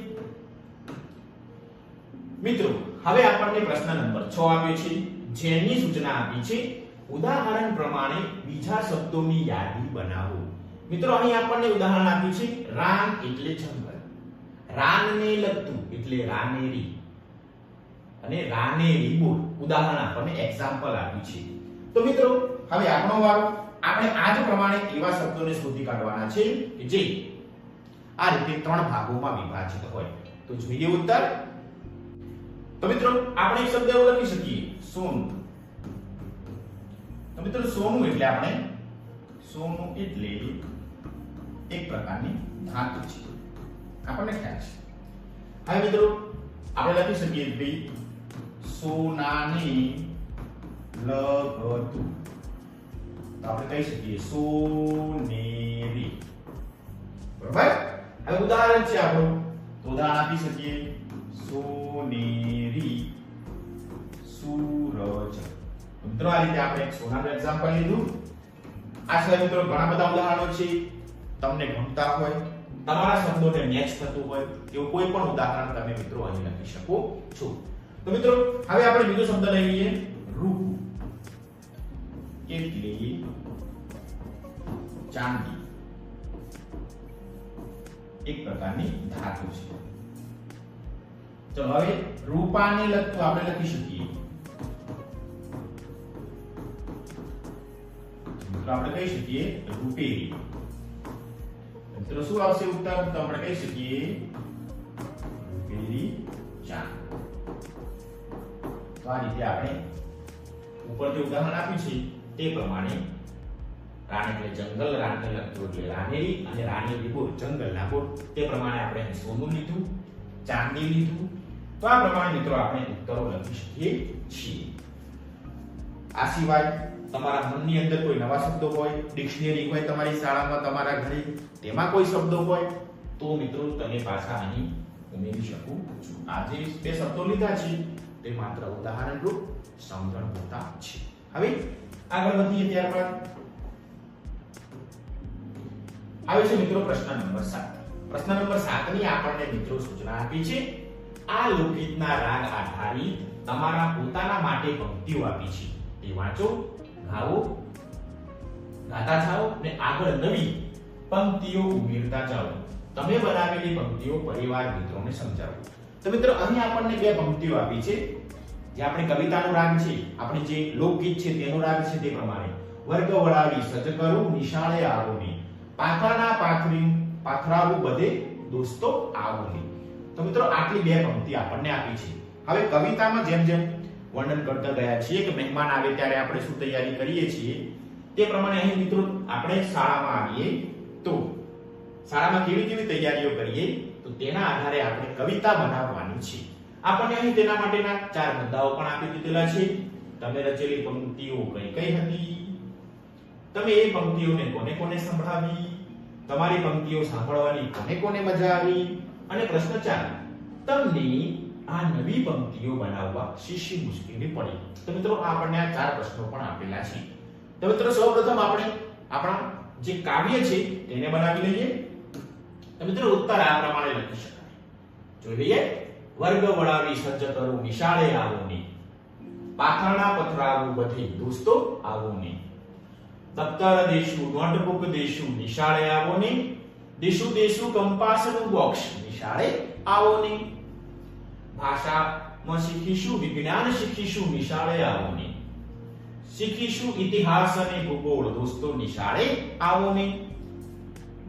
મિત્રો. હવે આપણને પ્રશ્ન નંબર 6 આપ્યો છે, જેની સૂચના આપી છે ઉદાહરણ પ્રમાણે બીજા શબ્દોની યાદી બનાવો. મિત્રો અહીં આપણને ઉદાહરણ આપ્યું છે રાન એટલે જંગલ, રાનને લગતું એટલે રાનેરી અને રાનેરી બોલ. ઉદાહરણ આપણને એક્ઝામ્પલ આપ્યું છે. તો મિત્રો હવે આપણો વારો. આપણે આ જ પ્રમાણે એવા શબ્દોને શોધી કાઢવાના છે કે જે આ રીતે 3 ભાગોમાં વિભાજિત હોય. તો જોઈએ ઉત્તર. તો મિત્રો આપણે એક શબ્દ એવો લખી શકીએ સોનું. તો મિત્રો સોનું એટલે આપણે સોનું એટલે એક પ્રકારની ધાતુ છે, આપણને ખ્યાલ છે. હવે મિત્રો આપણે લખી શકીએ ભાઈ સોનાની લગતું. તો આપણે કહી શકીએ સોનેરી. બરાબર. હવે ઉદાહરણ છે આપણું. તો ઉદાહરણ આપી શકીએ સોનેરી સૂરજ. મિત્રો આ રીતે આપણે એક સોનાનું એક્ઝામ્પલ લીધું. આ સિવાય મિત્રો ઘણા બધા ઉદાહરણો છે. તમને ગમતા હોય, તમારા શબ્દોને મેચ થતું હોય એવું કોઈ પણ ઉદાહરણ તમે મિત્રો અહીં લખી શકો છો. તો મિત્રો હવે આપણે બીજો શબ્દ લઈ લઈએ રૂપું. એટલે ચાંદી, એક પ્રકારની ધાતુ છે. ચલો હવે રૂપાને લગતું આપણે લખી શકીએ. તો આપણે કહી શકીએ રૂપેરી. મિત્રો શું આવશે ઉત્તર? તો આપણે કહી શકીએ રૂપેરી ચાંદ. તો આ રીતે આપણે ઉપર જે ઉદાહરણ આપ્યું છે તે પ્રમાણે રાન એટલે જંગલ, રાનને લગતું એટલે રાનેરી અને રાનેરી બોર જંગલના બોર. તે પ્રમાણે આપણે સોનું લીધું, ચાંદી લીધું. તો આ પ્રમાણે મિત્રો આપણે ઉત્તરો લખી શકીએ છીએ. આ સિવાય તમારા મનની અંદર કોઈ નવા શબ્દો હોય, ડિક્શનરી હોય તમારી શાળામાં, તમારા ઘરે તેમાં કોઈ શબ્દો હોય તો મિત્રો તમે પાછા અહીં ઉમેરી શકો છો. આ જે 2 શબ્દો લીધા છે તે માત્ર ઉદાહરણ રૂપ સમજણ પૂરતા છે. હવે આગળ વધીએ. ત્યારબાદ આવે છે મિત્રો પ્રશ્ન નંબર 7. પ્રશ્ન નંબર 7 ની આપણને મિત્રો સૂચના આપી છે આ લોકગીતના રાગ આધારિત તમારા પોતાના માટે પંક્તિઓ આપી છે. તે વાંચો, ગાઓ, ગાતા જાઓ અને આગળ નવી પંક્તિઓ ઉમેરતા જાઓ. તમે બનાવેલી પંક્તિઓ પરિવાર મિત્રોને સમજાવો. તો મિત્રો અહીં આપણને 2 પંક્તિઓ આપી છે. જે આપણે કવિતાનો રાગ છે, આપણે જે લોકગીત છે તેનો રાગ છે તે પ્રમાણે વર્ગ વળાવી સજ કરું નિશાળે આવો ને, પાથરાના પાથરાવું બધે દોસ્તો આવો ને. તો મિત્રો આટલી 2 પંક્તિ આપણને આપી છે. હવે કવિતામાં જેમ જેમ વર્ણન કરતા ગયા છીએ કે મહેમાન આવે ત્યારે આપણે શું તૈયારી કરીએ છીએ તે પ્રમાણે અહીં મિત્રો આપણે શાળામાં આવીએ તો શાળામાં કેવી કેવી તૈયારીઓ કરીએ તો તેના આધારે આપણે કવિતા બનાવવાની છે. આપણને અહીં તેના માટેના 4 મુદ્દાઓ પણ આપી દીધેલા છે. તમે રચેલી પંક્તિઓ કઈ કઈ હતી, તમે એ પંક્તિઓને કોને કોને સંભળાવી, તમારી પંક્તિઓ સાંભળવાની કોને કોને મજા આવી, અને પ્રશ્ન 4 તમને આ નવી પંક્તિઓ બનાવવા શી મુશ્કેલી પડી. તો મિત્રો આપણને આ 4 પ્રશ્નો પણ આપેલા છે. તો મિત્રો સૌપ્રથમ આપણે આપણા જે કાવ્ય છે તેને બનાવી લઈએ. તો મિત્રો ઉત્તર આ પ્રમાણે લખી શકાય. જોઈ લઈએ. વર્ગ વળાવી સજ્જ કરું નિશાળે આવો ને, પાથરણા પથરાવું બધે દોસ્તો આવો ને, દફતર દેશું નોટબુક દેશું નિશાળે આવો ને, દેશું કંપાસનું બોક્સ નિશાળે આવો ને, ભાષામાં શીખીશું વિજ્ઞાન શીખીશું નિશાળે આવો ને, શીખીશું ઇતિહાસ અને ભૂગોળ દોસ્તો નિશાળે આવો ને,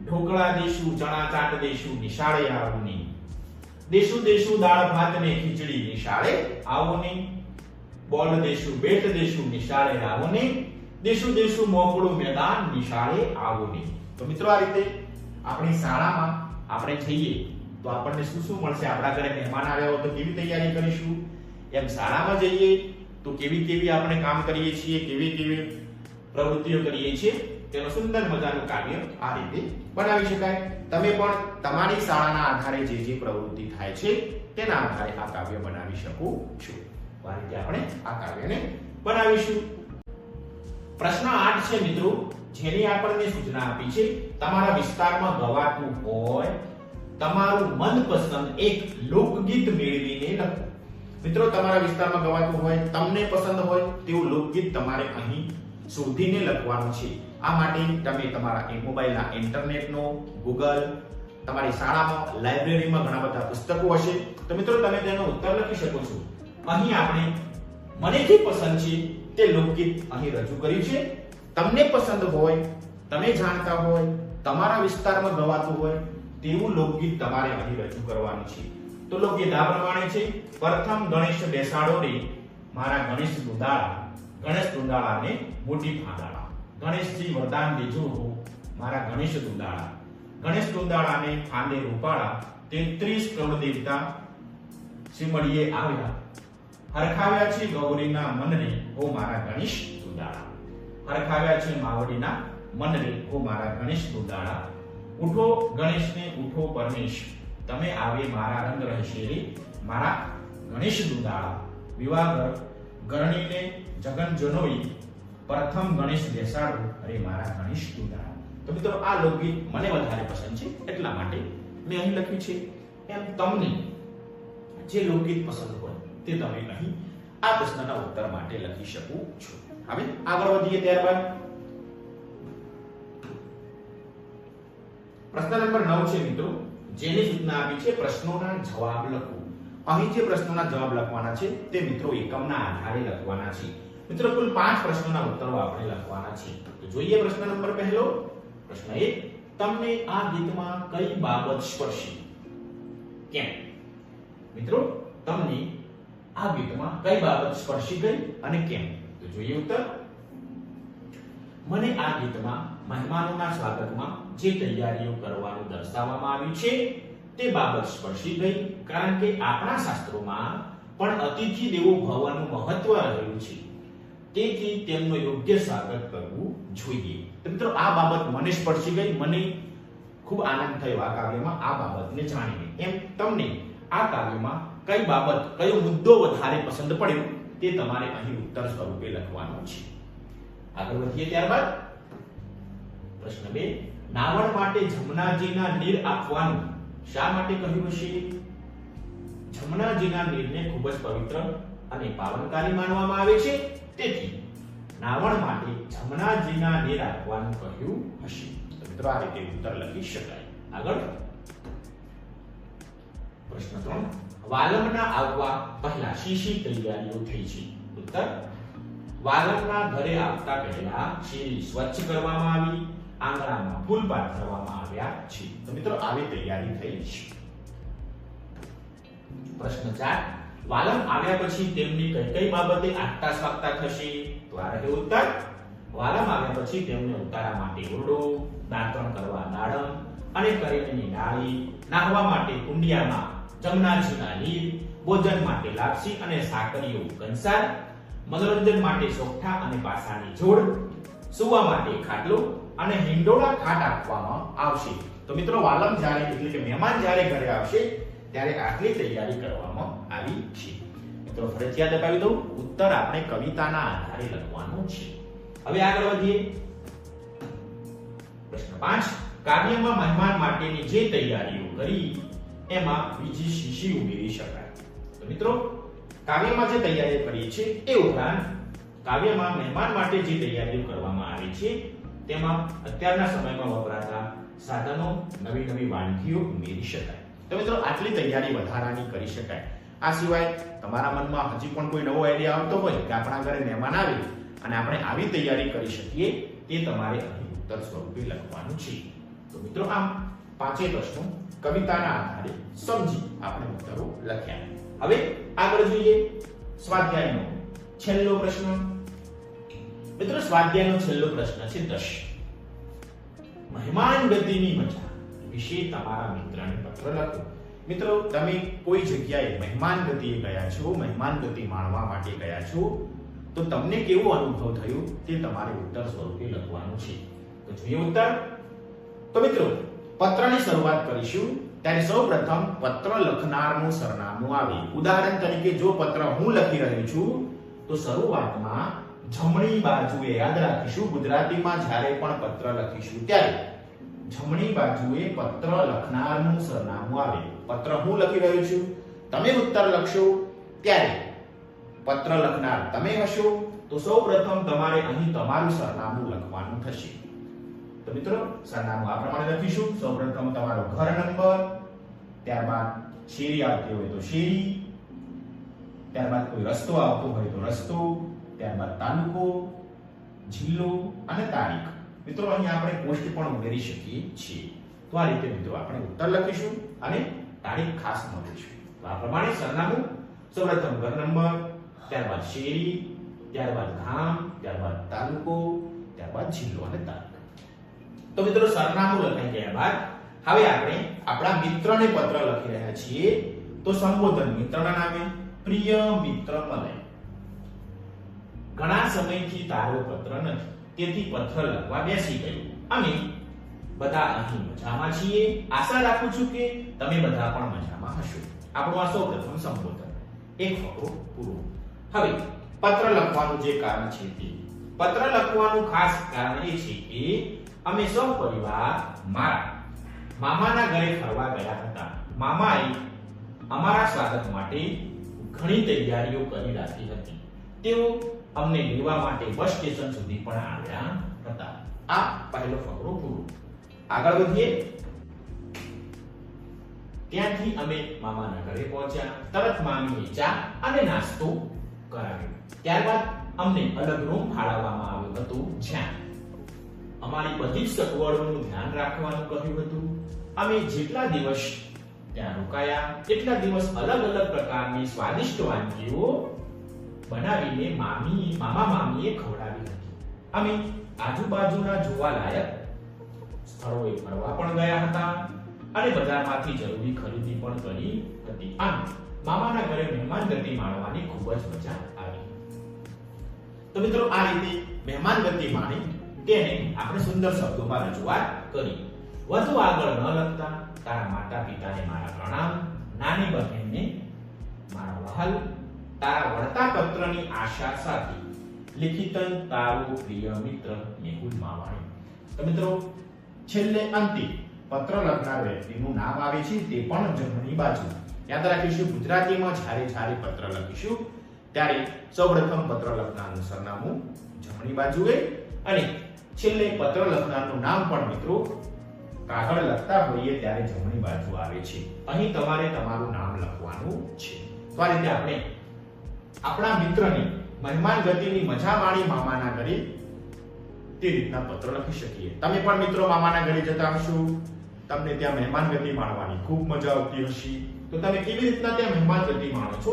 ઢોકળા દેશું ચણા ચાટ દેશું નિશાળે આવો ને, દેશું દાળ ભાત ને ખીચડી નિશાળે આવો ને, બોલ દેશું બેટ દેશું નિશાળે આવો ને, દેશું દેશું મોકળું મેદાન નિશાળે આવો નહીં. તો મિત્રો આ રીતે આપણી શાળામાં આપણે જઈએ તો આપણને શું શું મળશે? આપણા ઘરે મહેમાન આવ્યા હોય તો કેવી તૈયારી કરીશું? એમ શાળામાં જઈએ તો કેવી કેવી આપણે કામ કરીએ છીએ, કેવી કેવી પ્રવૃત્તિઓ કરીએ છીએ, તેનું સુંદર મજાનું કાવ્ય આ રીતે બનાવી શકાય. તમે પણ તમારી શાળાના આધારે જે જે પ્રવૃત્તિ થાય છે તેના આધારે આ કાવ્ય બનાવી શકો છો. આ રીતે આપણે આ કાવ્યને બનાવીશું. પ્રશ્ન 8 છે મિત્રો, જેની આપણને સૂચના આપી છે, તમારા વિસ્તારમાં ગવાતું હોય તમારું મનપસંદ એક લોકગીત મેળવીને લખો. મિત્રો તમારા વિસ્તારમાં ગવાતું હોય, તમને પસંદ હોય તેવું લોકગીત તમારે અહીં શોધીને લખવાનું છે. આ માટે તમે તમારા મોબાઈલના ઇન્ટરનેટનો, ગૂગલ, તમારી શાળામાં લાઇબ્રેરીમાં ઘણા બધા પુસ્તકો હશે તો મિત્રો તમે તેનો ઉત્તર લખી શકો છો. અહીં આપણે મને જે પસંદ છે તે લોકગીત અહીં રજૂ કર્યું છે. તમને પસંદ હોય, તમે જાણતા હોય, તમારા વિસ્તારમાં ગવાતું હોય તેવું લોકગીત તમારે અહીં રજૂ કરવાનું છે. તો લોકગીત આ પ્રમાણે છે. પ્રથમ ગણેશ બેસાડો રે મારા ગણેશ દુંદાળાને મોટી ફાંદાળા. ગણેશજી વરદાન દેજો હો મારા ગણેશ દુંદાળા. ગણેશ દુંદાળાને ફાંદે રૂપાળા 33 કરોડ દેવતા સિમડીએ આવ્યા. હરખાવ્યા છે ગૌરીના મનને હો મારા ગણેશ દુંદાળા. હરખાવ્યા છે માવડીના મનને હો મારા ગણેશ દુંદાળા. ઉઠો ગણેશને ઉઠો પરમેશ તમે આવે મારા રંગ રહેશે રે મારા ગણેશ દુંદાળા. વિવાહ ગરણીને જગન જનોઈ પ્રથમ ગણેશ બેસાડો અરે મારા ગણેશ દુંદાળા. તો મિત્રો આ લોકગીત મને વધારે પસંદ છે એટલા માટે મેં અહીં લખ્યું છે. એમ તમને જે લોકગીત પસંદ હોય તે તમે અહીં આ પ્રશ્નના ઉત્તર માટે લખી શકો છો. હવે આગળ વધીએ. ત્યારબાદ પ્રશ્ન નંબર 9 છે મિત્રો, જેની સૂચના આપી છે પ્રશ્નોના જવાબ લખો. અહીં જે પ્રશ્નોના જવાબ લખવાના છે તે મિત્રો એકમના આધારે લખવાના છે. મિત્રો કુલ 5 પ્રશ્નોના ઉત્તરો આપણે લખવાના છે. તો જોઈએ પ્રશ્ન નંબર 1. પ્રશ્ન 1, તમને આ ગીતમાં કઈ બાબત સ્પર્શી? કેમ? મિત્રો તમને આ ગીતમાં કઈ બાબત સ્પર્શી ગઈ અને કેમ? તો જોઈએ ઉત્તર. મને આ ગીતમાં મહેમાનોના સ્વાગતમાં જે તૈયારીઓ કરવાનું દર્શાવવામાં આવ્યું છે તે બાબત સ્પર્શી ગઈ, કારણ કે આપણા શાસ્ત્રોમાં પણ અતિથિ દેવો ભવનું મહત્વ રહેલું છે. તેથી તેમનું યોગ્ય સ્વાગત કરવું જોઈએ. મિત્રો આ બાબત મને સ્પર્શી ગઈ, મને ખૂબ આનંદ થયો આ કાવ્યમાં આ બાબતને જાણીને. એમ તમને આ કાવ્યમાં કઈ બાબત, કયો મુદ્દો વધારે પસંદ પડ્યો તે તમારે અહીં ઉત્તર સ્વરૂપે લખવાનો છે. આગળ વધીએ. ત્યારબાદ પ્રશ્ન 2, નાવણ માટે જમનાજીના નીર આપવાનું શા માટે કહ્યું હશે? જમનાજીના નીરને ખૂબ જ પવિત્ર અને પાવનકારી માનવામાં આવે છે, તેથી નાવણ માટે જમનાજીના નીર આપવાનું કહ્યું હશે. તો મિત્રો આ રીતે ઉત્તર લખી શકાય. આગળ પ્રશ્ન 3, વાલમના આવવા પહેલા શી તૈયારીઓ થઈ છે? ઉત્તર, વાલમના ઘરે આવતા પહેલા શેરી સ્વચ્છ કરવામાં આવી, આંગણામાં ફૂલ પાથરવામાં આવ્યા છે. તો મિત્રો આવી તૈયારી થઈ છે. પ્રશ્ન 4, વાલમ આવ્યા પછી તેમની કઈ બાબતે આગતા સ્વાગતા થશે? તો આ રહ્યો ઉત્તર. વાલમ આવ્યા પછી તેમને ઉતારા માટે ઓરડો, દાંતણ કરવા દાડમ અને કરેલીની ડાળી, નાહવા માટે કુંડિયામાં જમનાજીના નીર, ભોજન માટે લાપસી અને સાકરીઓ કંસાર, મનોરંજન માટે સોગઠા અને પાસાની જોડ, સુવા માટે ખાટલો અને હિંડોળા ખાટ આપવામાં આવશે. તો મિત્રો વાલમ જ્યારે એટલે કે મહેમાન જ્યારે ઘરે આવશે ત્યારે આટલી તૈયારી કરવામાં આવી છે. મિત્રો ફરજિયાત અપાવી દઉં, ઉત્તર આપણે કવિતાના આધારે લખવાનો છે. હવે આગળ વધીએ. પ્રશ્ન 5, કાવ્યમાં મહેમાન માટેની જે તૈયારીઓ કરી એમાં બીજી શીશી ઉમેરી શકાય? તો મિત્રો કાવ્યમાં જે તૈયારીઓ કરી છે એ ઉપરાંત કાવ્યમાં મહેમાન માટે જે તૈયારીઓ કરવામાં આવી છે તેમાં અત્યારના સમયમાં વપરાતા સાધનો, નવી વાનગીઓ ઉમેરી શકાય. તો મિત્રો આટલી તૈયારી વધારાની કરી શકાય. આ સિવાય તમારા મનમાં હજી પણ કોઈ નવો આઈડિયા આવતો હોય કે આપણા ઘરે મહેમાન આવે અને આપણે આવી તૈયારી કરી શકીએ, તે તમારે અહીં ઉત્તર સ્વરૂપે લખવાનું છે. તો મિત્રો આમ 5 પ્રશ્નો કવિતાના આધારે સમજી આપણે ઉત્તરો લખ્યા. હવે આગળ જોઈએ સ્વાધ્યાયનો છેલ્લો પ્રશ્ન. મિત્રો સ્વાધ્યાયનો છેલ્લો પ્રશ્ન છે 10. મહેમાન ગતિની મજા વિશે તમારા મિત્રને પત્ર લખો. મિત્રો તમે કોઈ જગ્યાએ મહેમાન ગતિએ ગયા છો, મહેમાન ગતિ માણવા માટે ગયા છો, તો તમને કેવો અનુભવ થયો તે તમારે ઉત્તર સ્વરૂપે લખવાનું છે. તો જોઈએ ઉત્તર. તો મિત્રો પત્રની શરૂઆત કરીશું ત્યારે સૌપ્રથમ પત્ર લખનારનું સરનામું આવે. ઉદાહરણ તરીકે જો પત્ર હું લખી રહ્યો છું તો શરૂઆતમાં જમણી બાજુએ, યાદ રાખીશું ગુજરાતીમાં જ્યારે પણ પત્ર લખીશું ત્યારે જમણી બાજુએ પત્ર લખનારનું સરનામું આવે. પત્ર હું લખી રહ્યો છું, તમે ઉત્તર લખશો ત્યારે પત્ર લખનાર તમે હશો, તો સૌપ્રથમ તમારે અહીં તમારું સરનામું લખવાનું થશે. તો મિત્રો સરનામું આ પ્રમાણે લખીશું. સૌપ્રથમ તમારો ઘર નંબર, ત્યારબાદ શેરી આવતી હોય તો શેરી, ત્યારબાદ કોઈ રસ્તો આવતો હોય તો રસ્તો, ત્યારબાદ તાલુકો, જિલ્લો અને તારીખ. મિત્રો અહીં આપણે પોસ્ટ પણ ઉમેરી શકીએ છીએ. તો આ રીતે મિત્રો આપણે ઉત્તર લખીશું અને તારીખ ખાસ નોંધીશું. તો આ પ્રમાણે સરનામું સૌપ્રથમ ઘર નંબર, ત્યારબાદ શેરી, ત્યારબાદ ગામ, ત્યારબાદ તાલુકો, ત્યારબાદ જિલ્લો અને તારીખ. તો મિત્રો સરનામું લખાઈ ગયા બાદ હવે આપણે આપણા મિત્રને પત્ર લખી રહ્યા છીએ. તો સંબોધન મિત્રના નામે. પ્રિય મિત્ર મલય, ઘણા સમયથી તારો પત્ર નથી, તેથી પત્ર લખવા બેસી ગયો. અમે બધા અહીં મજામાં છીએ. આશા રાખું છું કે તમે બધા પણ મજામાં હશો. આપણું આ સૌપ્રથમ સંબોધન. એક ફકરો પૂરો. હવે પત્ર લખવાનું જે કારણ છે તે પત્ર લખવાનું ખાસ કારણ એ છે કે અમે સૌ પરિવાર મારા મામાના ઘરે ફરવા ગયા હતા. મામાએ અમારા સ્વાગત માટે ઘણી તૈયારીઓ કરી રાખી હતી. તેઓ અમને લેવા માટે બસ સ્ટેશન સુધી પણ આવ્યા હતા. આ પહેલો ફકરો પૂરો. આગળ વધીએ. ત્યાંથી અમે મામાના ઘરે પહોંચ્યા. તરત મામીએ ચા અને નાસ્તો કરાવ્યો. ત્યારબાદ અમને અલગ રૂમ ફાળવવામાં આવ્યો હતો, જ્યાં અમારી બધી જ સગવડોનું ધ્યાન રાખવાનું કહ્યું હતું. અમે જેટલા દિવસ ત્યાં રોકાયા એટલા દિવસ અલગ અલગ પ્રકારની સ્વાદિષ્ટ વાનગીઓ બનાવીને મામા મામીએ ખવડાવી હતી. અમે આજુબાજુના જોવાલાયક સ્થળોએ ફરવા પણ ગયા હતા અને બજારમાંથી જરૂરી ખરીદી પણ કરી હતી. આમ મામાના ઘરે મહેમાન ગતિ માણવાની ખૂબ જ મજા આવી. તો મિત્રો આ રીતે મહેમાન ગતિ માણી તેને આપણે સુંદર શબ્દોમાં રજૂઆત કરી. વધુ આગળ ન લખતા તારા માતા પિતાને મારા પ્રણામ, નાની બહેનને મારા વહાલ, તારા વળતા પત્રની આશા સાથે લિખિતન તારો પ્રિય મિત્ર મેહુલ માવાણી. તો મિત્રો છેલ્લે અંતે પત્ર લખનાર વ્યક્તિનું નામ આવે છે, તે પણ જમણી બાજુ. યાદ રાખીશું ગુજરાતીમાં જ્યારે પત્ર લખીશું ત્યારે સૌપ્રથમ પત્ર લખનારનું સરનામું જમણી બાજુએ અને છેલ્લે પત્ર લખનારનું નામ પણ મિત્રો કાગળ લખતા હોઈએ ત્યારે જમણી બાજુ આવે છે. અહીં તમારે તમારું નામ લખવાનું છે. તો આ રીતે આપણે આપણા મિત્રને મહેમાન ગતિની મજા માણી મામાના ઘરે તે રીતના પત્ર લખી શકીએ. તમે પણ મિત્રો મામાના ઘરે જતા હશો, તમને ત્યાં મહેમાન ગતિ માણવાની ખૂબ મજા આવતી હશે. તો તમે કેવી રીતના ત્યાં મહેમાન ગતિ માણો છો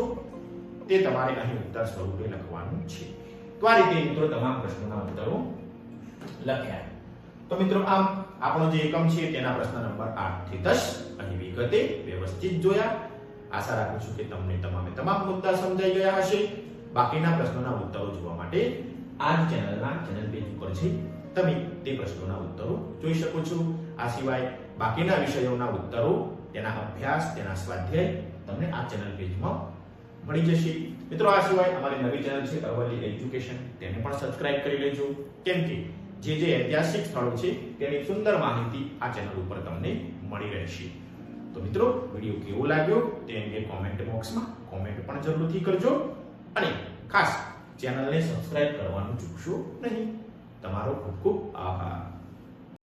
તે તમારે અહીં ઉત્તર સ્વરૂપે લખવાનું છે. તો આ રીતે મિત્રો તમામ પ્રશ્નોના ઉત્તરો લખ્યા. તો મિત્રો આમ આપણો જે એકમ છે તેના પ્રશ્ન નંબર 8 થી 10 અહીં વિગતે વ્યવસ્થિત જોયા. આશા રાખું છું કે તમને તમામ મુદ્દા સમજાઈ ગયા હશે. બાકીના પ્રશ્નોના ઉત્તરો જોવા માટે આ જ ચેનલ પેજ ઉપર છે તમે તે પ્રશ્નોના ઉત્તરો જોઈ શકો છો. આ સિવાય બાકીના વિષયોના ઉત્તરો, તેના અભ્યાસ, તેના સ્વાધ્યાય તમને આ ચેનલ પેજમાં મળી જશે. મિત્રો આ સિવાય અમારી નવી ચેનલ છે અરવલ્લી એજ્યુકેશન, તેને પણ સબસ્ક્રાઇબ કરી લેજો, કેમ કે જે ઐતિહાસિક સ્થળો છે તેની સુંદર માહિતી આ ચેનલ ઉપર તમને મળી રહેશે. તો મિત્રો વિડિયો કેવો લાગ્યો તે અંગે કોમેન્ટ બોક્સમાં કોમેન્ટ પણ જરૂરથી કરજો અને ખાસ ચેનલને સબસ્ક્રાઇબ કરવાનું ચૂકશો નહીં. તમારો ખૂબ ખૂબ આભાર.